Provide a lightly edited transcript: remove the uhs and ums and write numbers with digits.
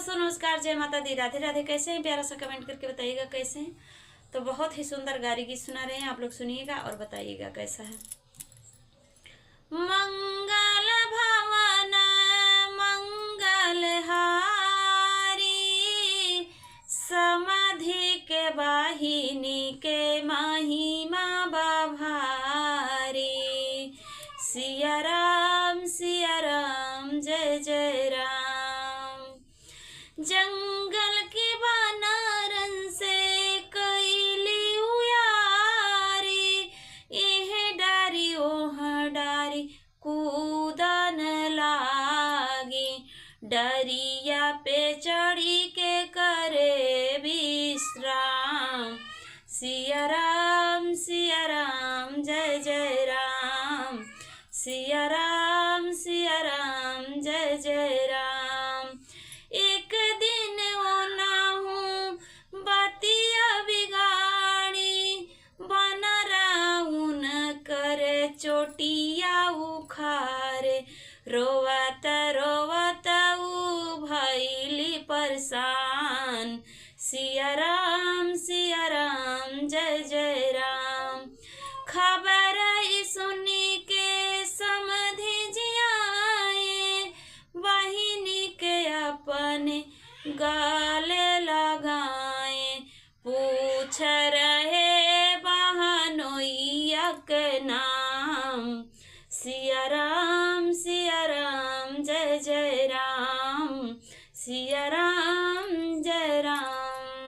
दोस्तों नमस्कार, जय माता दी, राधे राधे। कैसे हैं? प्यारा सा कमेंट करके बताइएगा कैसे हैं। तो बहुत ही सुंदर गारी गीत सुना रहे हैं, आप लोग सुनिएगा और बताइएगा कैसा है। मंगल भवन मंगल हारी, समाधि के वाहिनी के महिमा बभारी। सिया राम जय जय राम। जंगल के वानरन से कैली उयारी, एह डारी ओह डारी कूदन लागी। डरिया पे चढ़ी के करे विश्राम। सिया राम जय जय राम। सिया राम जय जय राम। एक दिन ओनाहू बतिया बिगाड़ी, बनराउन करे चोटिया उखारे। रोवत रोवत उ भइली परेशान। सिया राम जय जय राम। खबर ई सुनी के समधि जियाए, वाहिनी के अपने गा